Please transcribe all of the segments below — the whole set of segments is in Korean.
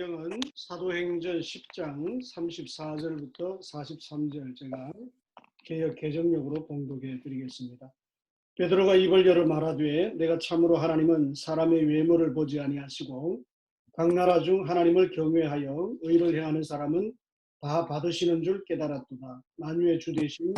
성경은 사도행전 10장 34절부터 43절 제가 개역 개정역으로 봉독해 드리겠습니다. 베드로가 입을 열어 말하되 내가 참으로 하나님은 사람의 외모를 보지 아니하시고 각 나라 중 하나님을 경외하여 의를 행하는 사람은 다 받으시는 줄 깨달았도다. 만유의 주 되신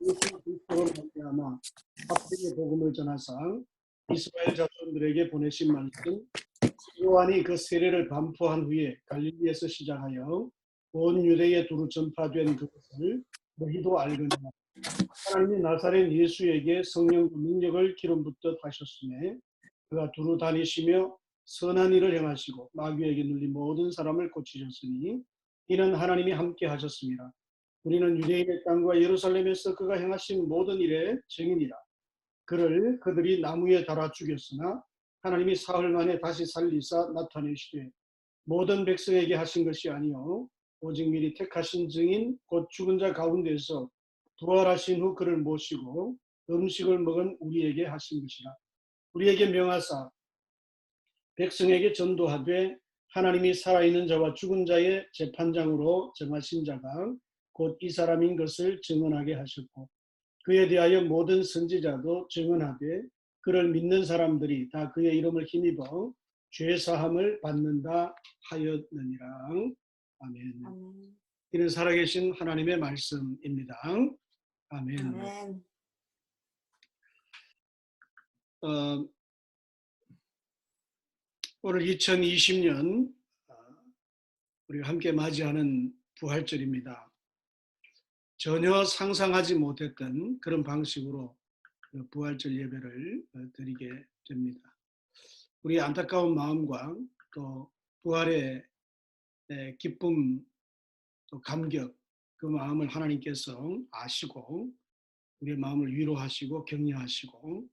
예수 그리스도로 말미암아 합당의 복음을 전하사 이스라엘 자손들에게 보내신 말씀 요한이 그 세례를 반포한 후에 갈릴리에서 시작하여 온 유대에 두루 전파된 그것을 너희도 알거니와 하나님이 나사렛 예수에게 성령과 능력을 기름 붓듯 하셨으며 그가 두루 다니시며 선한 일을 행하시고 마귀에게 눌린 모든 사람을 고치셨으니 이는 하나님이 함께 하셨습니다. 우리는 유대인의 땅과 예루살렘에서 그가 행하신 모든 일의 증인이라. 그를 그들이 나무에 달아 죽였으나 하나님이 사흘 만에 다시 살리사 나타내시되 모든 백성에게 하신 것이 아니요 오직 미리 택하신 증인 곧 죽은 자 가운데서 부활하신 후 그를 모시고 음식을 먹은 우리에게 하신 것이라. 우리에게 명하사 백성에게 전도하되 하나님이 살아있는 자와 죽은 자의 재판장으로 정하신 자가 곧 이 사람인 것을 증언하게 하셨고 그에 대하여 모든 선지자도 증언하되 그를 믿는 사람들이 다 그의 이름을 힘입어 죄사함을 받는다 하였느니라. 아멘. 이는 살아계신 하나님의 말씀입니다. 아멘. 아멘. 오늘 2020년 우리가 함께 맞이하는 부활절입니다. 전혀 상상하지 못했던 그런 방식으로 부활절 예배를 드리게 됩니다. 우리의 안타까운 마음과 또 부활의 기쁨, 또 감격, 그 마음을 하나님께서 아시고 우리의 마음을 위로하시고 격려하시고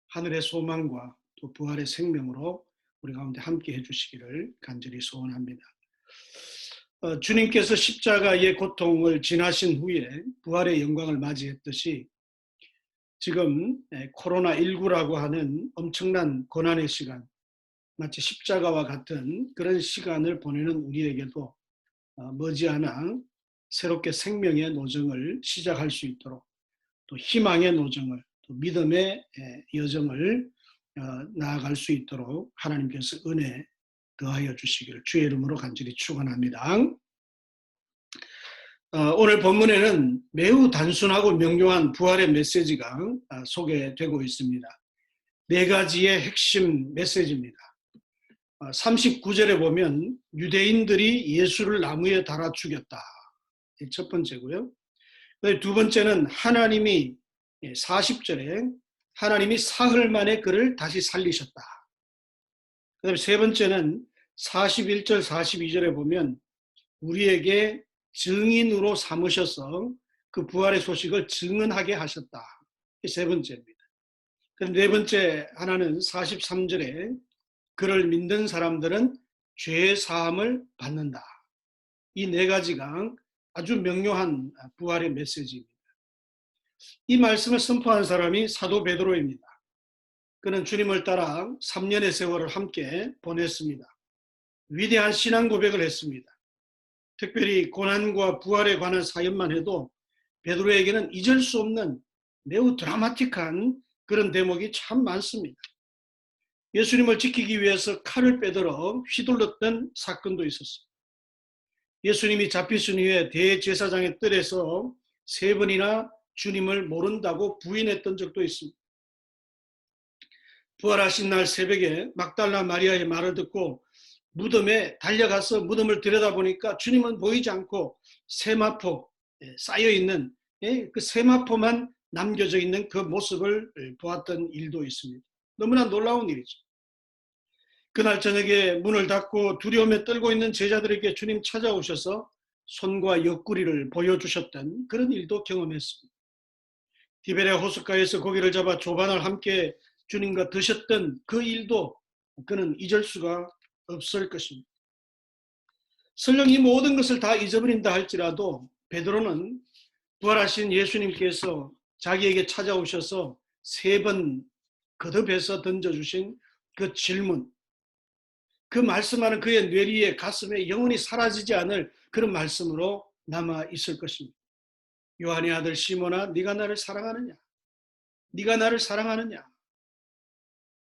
하늘의 소망과 또 부활의 생명으로 우리 가운데 함께 해주시기를 간절히 소원합니다. 주님께서 십자가의 고통을 지나신 후에 부활의 영광을 맞이했듯이 지금 코로나19라고 하는 엄청난 고난의 시간, 마치 십자가와 같은 그런 시간을 보내는 우리에게도 머지않아 새롭게 생명의 노정을 시작할 수 있도록 또 희망의 노정을 또 믿음의 여정을 나아갈 수 있도록 하나님께서 은혜 더하여 주시기를 주의 이름으로 간절히 축원합니다. 오늘 본문에는 매우 단순하고 명료한 부활의 메시지가 소개되고 있습니다. 네 가지의 핵심 메시지입니다. 39절에 보면 유대인들이 예수를 나무에 달아 죽였다. 첫 번째고요. 두 번째는 하나님이 40절에 하나님이 사흘 만에 그를 다시 살리셨다. 그 다음에 세 번째는 41절 42절에 보면 우리에게 증인으로 삼으셔서 그 부활의 소식을 증언하게 하셨다. 이게 세 번째입니다. 그럼 네 번째 하나는 43절에 그를 믿는 사람들은 죄 사함을 받는다. 이 네 가지가 아주 명료한 부활의 메시지입니다. 이 말씀을 선포한 사람이 사도 베드로입니다. 그는 주님을 따라 3년의 세월을 함께 보냈습니다. 위대한 신앙 고백을 했습니다. 특별히 고난과 부활에 관한 사연만 해도 베드로에게는 잊을 수 없는 매우 드라마틱한 그런 대목이 참 많습니다. 예수님을 지키기 위해서 칼을 빼들어 휘둘렀던 사건도 있었습니다. 예수님이 잡히신 후에 대제사장의 뜰에서 3번이나 주님을 모른다고 부인했던 적도 있습니다. 부활하신 날 새벽에 막달라 마리아의 말을 듣고 무덤에 달려가서 무덤을 들여다보니까 주님은 보이지 않고 세마포 쌓여있는 그 세마포만 남겨져 있는 그 모습을 보았던 일도 있습니다. 너무나 놀라운 일이죠. 그날 저녁에 문을 닫고 두려움에 떨고 있는 제자들에게 주님 찾아오셔서 손과 옆구리를 보여주셨던 그런 일도 경험했습니다. 디베레 호숫가에서 고기를 잡아 조반을 함께 주님과 드셨던 그 일도 그는 잊을 수가 없을 것입니다. 설령 이 모든 것을 다 잊어버린다 할지라도 베드로는 부활하신 예수님께서 자기에게 찾아오셔서 3번 거듭해서 던져주신 그 질문, 그 말씀하는 그의 뇌리에 가슴에 영원히 사라지지 않을 그런 말씀으로 남아 있을 것입니다. 요한의 아들 시몬아, 네가 나를 사랑하느냐? 네가 나를 사랑하느냐?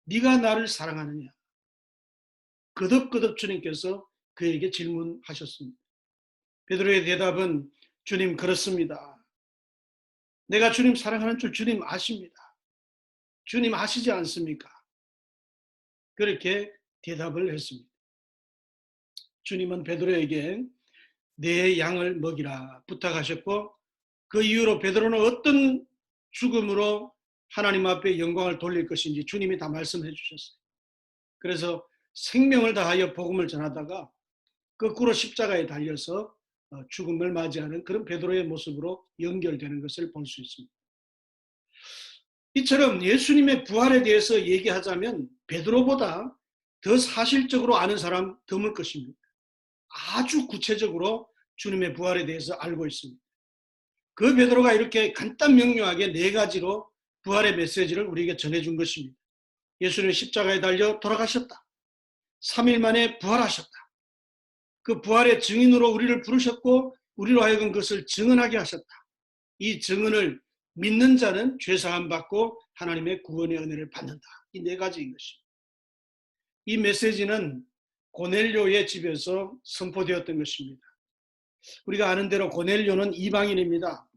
네가 나를 사랑하느냐? 거듭거듭 주님께서 그에게 질문하셨습니다. 베드로의 대답은 주님 그렇습니다. 내가 주님 사랑하는 줄 주님 아십니다. 주님 아시지 않습니까? 그렇게 대답을 했습니다. 주님은 베드로에게 내 양을 먹이라 부탁하셨고 그 이후로 베드로는 어떤 죽음으로 하나님 앞에 영광을 돌릴 것인지 주님이 다 말씀해 주셨어요. 그래서 생명을 다하여 복음을 전하다가 거꾸로 십자가에 달려서 죽음을 맞이하는 그런 베드로의 모습으로 연결되는 것을 볼 수 있습니다. 이처럼 예수님의 부활에 대해서 얘기하자면 베드로보다 더 사실적으로 아는 사람 드물 것입니다. 아주 구체적으로 주님의 부활에 대해서 알고 있습니다. 그 베드로가 이렇게 간단 명료하게 네 가지로 부활의 메시지를 우리에게 전해준 것입니다. 예수님은 십자가에 달려 돌아가셨다. 3일 만에 부활하셨다. 그 부활의 증인으로 우리를 부르셨고 우리로 하여금 그것을 증언하게 하셨다. 이 증언을 믿는 자는 죄사함 받고 하나님의 구원의 은혜를 받는다. 이 네 가지인 것입니다. 이 메시지는 고넬료의 집에서 선포되었던 것입니다. 우리가 아는 대로 고넬료는 이방인입니다.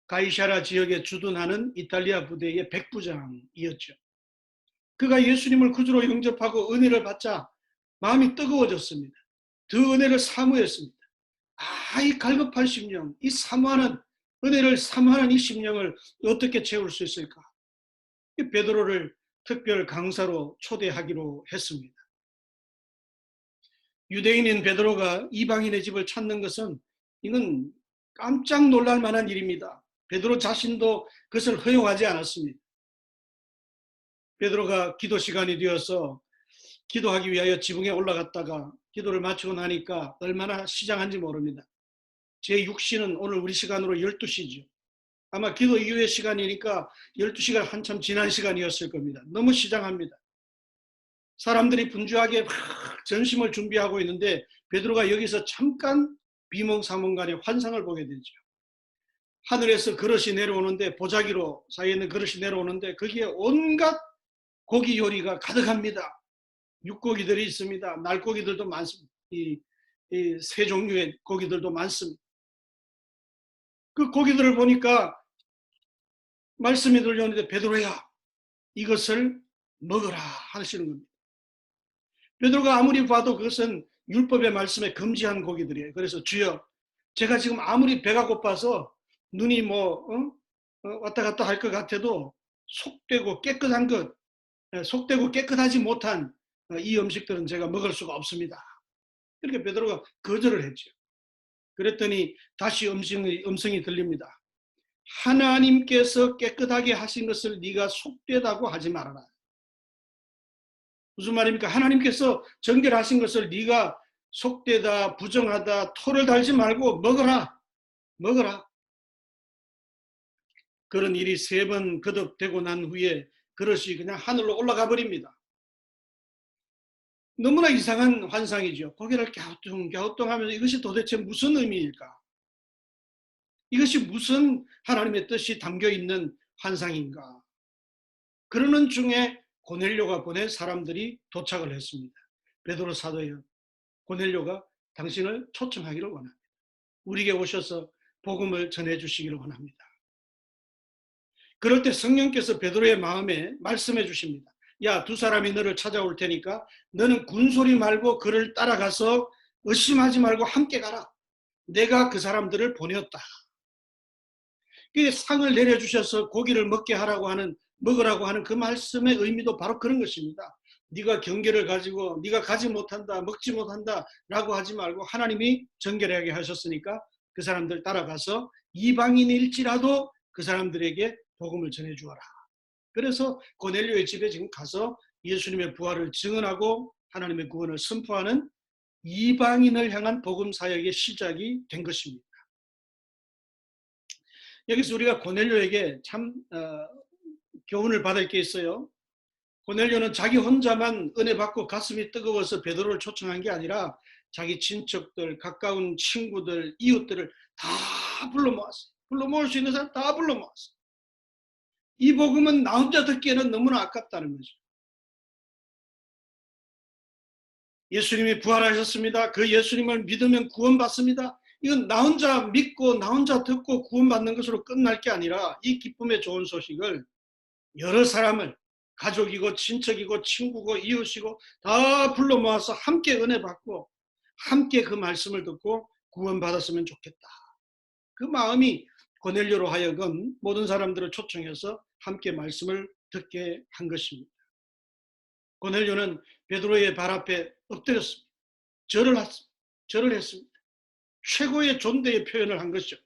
가이샤라 지역에 주둔하는 이탈리아 부대의 백부장이었죠. 그가 예수님을 구주로 영접하고 은혜를 받자 마음이 뜨거워졌습니다. 그 은혜를 사모했습니다. 이 갈급한 심령, 이 사모하는 은혜를 사모하는 이 심령을 어떻게 채울 수 있을까? 베드로를 특별 강사로 초대하기로 했습니다. 유대인인 베드로가 이방인의 집을 찾는 것은 이건 깜짝 놀랄 만한 일입니다. 베드로 자신도 그것을 허용하지 않았습니다. 베드로가 기도 시간이 되어서 기도하기 위하여 지붕에 올라갔다가 기도를 마치고 나니까 얼마나 시장한지 모릅니다. 제 6시는 오늘 우리 시간으로 12시죠. 아마 기도 이후의 시간이니까 12시가 한참 지난 시간이었을 겁니다. 너무 시장합니다. 사람들이 분주하게 막 전심을 준비하고 있는데 베드로가 여기서 잠깐 비몽사몽간의 환상을 보게 되죠. 하늘에서 그릇이 내려오는데 보자기로 사이에 있는 그릇이 내려오는데 거기에 온갖 고기 요리가 가득합니다. 육고기들이 있습니다. 날고기들도 많습니다. 이 세 종류의 고기들도 많습니다. 그 고기들을 보니까 말씀이 들려오는데 베드로야 이것을 먹어라 하시는 겁니다. 베드로가 아무리 봐도 그것은 율법의 말씀에 금지한 고기들이에요. 그래서 주여 제가 지금 아무리 배가 고파서 눈이 왔다 갔다 할 것 같아도 속되고 깨끗한 것, 속되고 깨끗하지 못한 이 음식들은 제가 먹을 수가 없습니다. 이렇게 베드로가 거절을 했죠. 그랬더니 다시 음성이 들립니다. 하나님께서 깨끗하게 하신 것을 네가 속되다고 하지 말아라. 무슨 말입니까? 하나님께서 정결하신 것을 네가 속되다, 부정하다, 토를 달지 말고 먹어라. 먹어라. 그런 일이 3번 거듭되고 난 후에 그릇이 그냥 하늘로 올라가 버립니다. 너무나 이상한 환상이죠. 고개를 갸우뚱갸우뚱하면서 이것이 도대체 무슨 의미일까? 이것이 무슨 하나님의 뜻이 담겨있는 환상인가? 그러는 중에 고넬료가 보낸 사람들이 도착을 했습니다. 베드로 사도여, 고넬료가 당신을 초청하기를 원합니다. 우리에게 오셔서 복음을 전해주시기를 원합니다. 그럴 때 성령께서 베드로의 마음에 말씀해 주십니다. 야, 2사람이 너를 찾아올 테니까 너는 군소리 말고 그를 따라가서 의심하지 말고 함께 가라. 내가 그 사람들을 보내었다. 그 상을 내려주셔서 고기를 먹으라고 하는 그 말씀의 의미도 바로 그런 것입니다. 네가 경계를 가지고 네가 가지 못한다, 먹지 못한다 라고 하지 말고 하나님이 정결하게 하셨으니까 그 사람들 따라가서 이방인일지라도 그 사람들에게 복음을 전해주어라. 그래서 고넬료의 집에 지금 가서 예수님의 부활을 증언하고 하나님의 구원을 선포하는 이방인을 향한 복음 사역의 시작이 된 것입니다. 여기서 우리가 고넬료에게 참 교훈을 받을 게 있어요. 고넬료는 자기 혼자만 은혜 받고 가슴이 뜨거워서 베드로를 초청한 게 아니라 자기 친척들, 가까운 친구들, 이웃들을 다 불러 모았어요. 불러 모을 수 있는 사람 다 불러 모았어요. 이 복음은 나 혼자 듣기에는 너무나 아깝다는 거죠. 예수님이 부활하셨습니다. 그 예수님을 믿으면 구원받습니다. 이건 나 혼자 믿고 나 혼자 듣고 구원받는 것으로 끝날 게 아니라 이 기쁨의 좋은 소식을 여러 사람을 가족이고 친척이고 친구고 이웃이고 다 불러 모아서 함께 은혜 받고 함께 그 말씀을 듣고 구원받았으면 좋겠다. 그 마음이 고넬료로 하여금 모든 사람들을 초청해서 함께 말씀을 듣게 한 것입니다. 고넬료는 베드로의 발 앞에 엎드렸습니다. 절을 했습니다. 최고의 존대의 표현을 한 것이죠.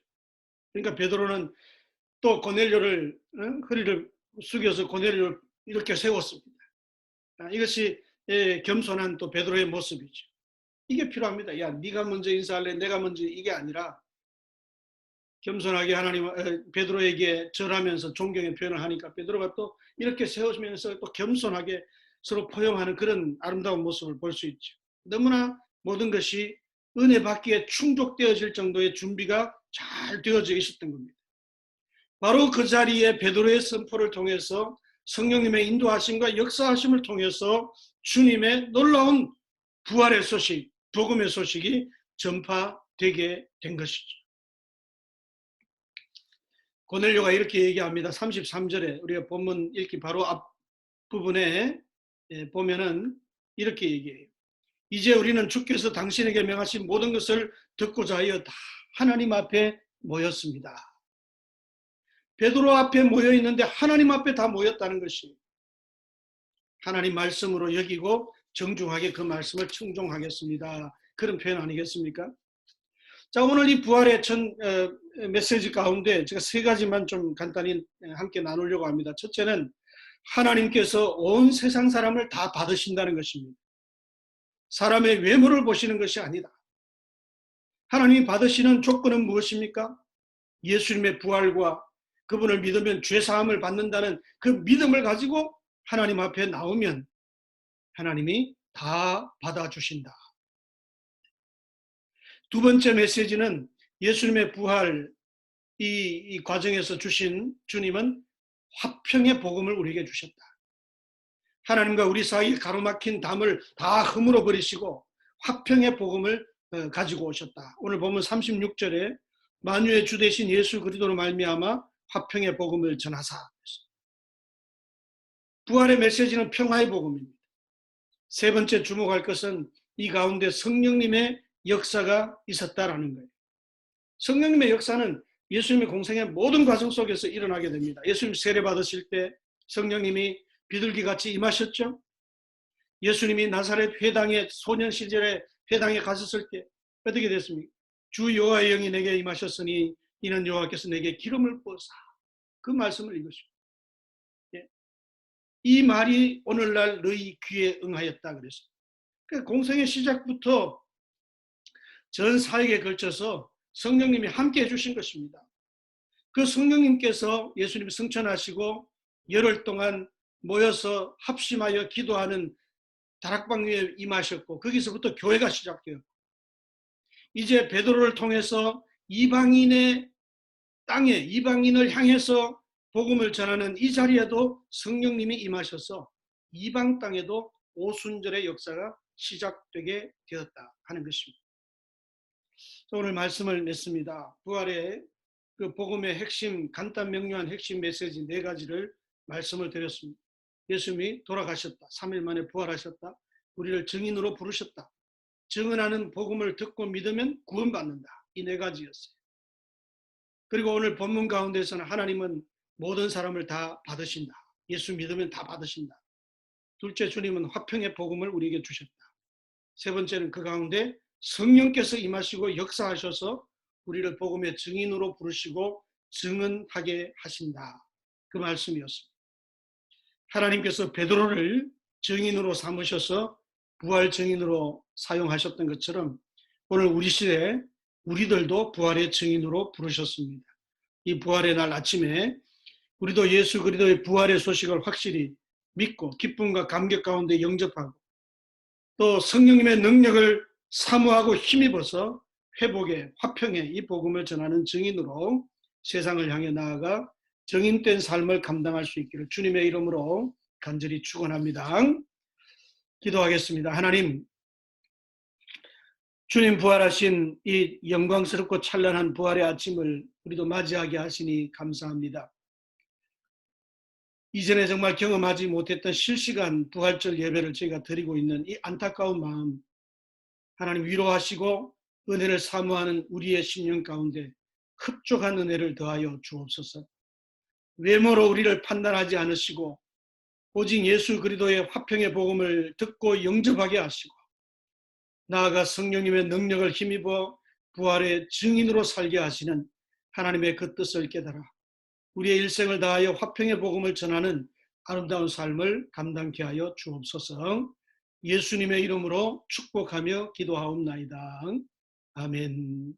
그러니까 베드로는 또 고넬료를 허리를 숙여서 고넬료를 이렇게 세웠습니다. 이것이 겸손한 또 베드로의 모습이죠. 이게 필요합니다. 야, 네가 먼저 인사할래? 내가 먼저, 이게 아니라 겸손하게 베드로에게 절하면서 존경의 표현을 하니까 베드로가 또 이렇게 세워지면서 또 겸손하게 서로 포용하는 그런 아름다운 모습을 볼 수 있죠. 너무나 모든 것이 은혜 받기에 충족되어질 정도의 준비가 잘 되어져 있었던 겁니다. 바로 그 자리에 베드로의 선포를 통해서 성령님의 인도하심과 역사하심을 통해서 주님의 놀라운 부활의 소식, 복음의 소식이 전파되게 된 것이죠. 고넬료가 이렇게 얘기합니다. 33절에 우리가 본문 읽기 바로 앞부분에 보면은 이렇게 얘기해요. 이제 우리는 주께서 당신에게 명하신 모든 것을 듣고자 하여 다 하나님 앞에 모였습니다. 베드로 앞에 모여 있는데 하나님 앞에 다 모였다는 것이 하나님 말씀으로 여기고 정중하게 그 말씀을 청종하겠습니다. 그런 표현 아니겠습니까? 자, 오늘 이 부활의 메시지 가운데 제가 세 가지만 좀 간단히 함께 나누려고 합니다. 첫째는 하나님께서 온 세상 사람을 다 받으신다는 것입니다. 사람의 외모를 보시는 것이 아니다. 하나님이 받으시는 조건은 무엇입니까? 예수님의 부활과 그분을 믿으면 죄사함을 받는다는 그 믿음을 가지고 하나님 앞에 나오면 하나님이 다 받아주신다. 두 번째 메시지는 예수님의 부활 이 과정에서 주신 주님은 화평의 복음을 우리에게 주셨다. 하나님과 우리 사이에 가로막힌 담을 다 허물어 버리시고 화평의 복음을 가지고 오셨다. 오늘 보면 36절에 만유의 주 되신 예수 그리스도로 말미암아 화평의 복음을 전하사. 부활의 메시지는 평화의 복음입니다. 세 번째 주목할 것은 이 가운데 성령님의 역사가 있었다라는 거예요. 성령님의 역사는 예수님의 공생의 모든 과정 속에서 일어나게 됩니다. 예수님 세례 받으실 때 성령님이 비둘기같이 임하셨죠. 예수님이 나사렛 회당에 소년 시절에 회당에 가셨을 때 어떻게 됐습니까? 주 여호와의 영이 내게 임하셨으니 이는 여호와께서 내게 기름을 부어사. 그 말씀을 읽으십시오. 이 말이 오늘날 너희 귀에 응하였다 그랬어요. 그러니까 공생의 시작부터 전 사역에 걸쳐서 성령님이 함께 해주신 것입니다. 그 성령님께서 예수님이 승천하시고 열흘 동안 모여서 합심하여 기도하는 다락방 위에 임하셨고 거기서부터 교회가 시작되었고 이제 베드로를 통해서 이방인의 땅에 이방인을 향해서 복음을 전하는 이 자리에도 성령님이 임하셔서 이방 땅에도 오순절의 역사가 시작되게 되었다 하는 것입니다. 오늘 말씀을 냈습니다. 부활의 그 복음의 핵심 간단 명료한 핵심 메시지 네 가지를 말씀을 드렸습니다. 예수님이 돌아가셨다. 3일 만에 부활하셨다. 우리를 증인으로 부르셨다. 증언하는 복음을 듣고 믿으면 구원받는다. 이 네 가지였어요. 그리고 오늘 본문 가운데서는 하나님은 모든 사람을 다 받으신다. 예수 믿으면 다 받으신다. 둘째, 주님은 화평의 복음을 우리에게 주셨다. 세 번째는 그 가운데 성령께서 임하시고 역사하셔서 우리를 복음의 증인으로 부르시고 증언하게 하신다. 그 말씀이었습니다. 하나님께서 베드로를 증인으로 삼으셔서 부활 증인으로 사용하셨던 것처럼 오늘 우리 시대에 우리들도 부활의 증인으로 부르셨습니다. 이 부활의 날 아침에 우리도 예수 그리스도의 부활의 소식을 확실히 믿고 기쁨과 감격 가운데 영접하고 또 성령님의 능력을 사모하고 힘입어서 회복의 화평의 이 복음을 전하는 증인으로 세상을 향해 나아가 정인된 삶을 감당할 수 있기를 주님의 이름으로 간절히 축원합니다. 기도하겠습니다. 하나님, 주님 부활하신 이 영광스럽고 찬란한 부활의 아침을 우리도 맞이하게 하시니 감사합니다. 이전에 정말 경험하지 못했던 실시간 부활절 예배를 저희가 드리고 있는 이 안타까운 마음, 하나님 위로하시고 은혜를 사모하는 우리의 심령 가운데 흡족한 은혜를 더하여 주옵소서. 외모로 우리를 판단하지 않으시고 오직 예수 그리스도의 화평의 복음을 듣고 영접하게 하시고 나아가 성령님의 능력을 힘입어 부활의 증인으로 살게 하시는 하나님의 그 뜻을 깨달아 우리의 일생을 다하여 화평의 복음을 전하는 아름다운 삶을 감당케 하여 주옵소서. 예수님의 이름으로 축복하며 기도하옵나이다. 아멘.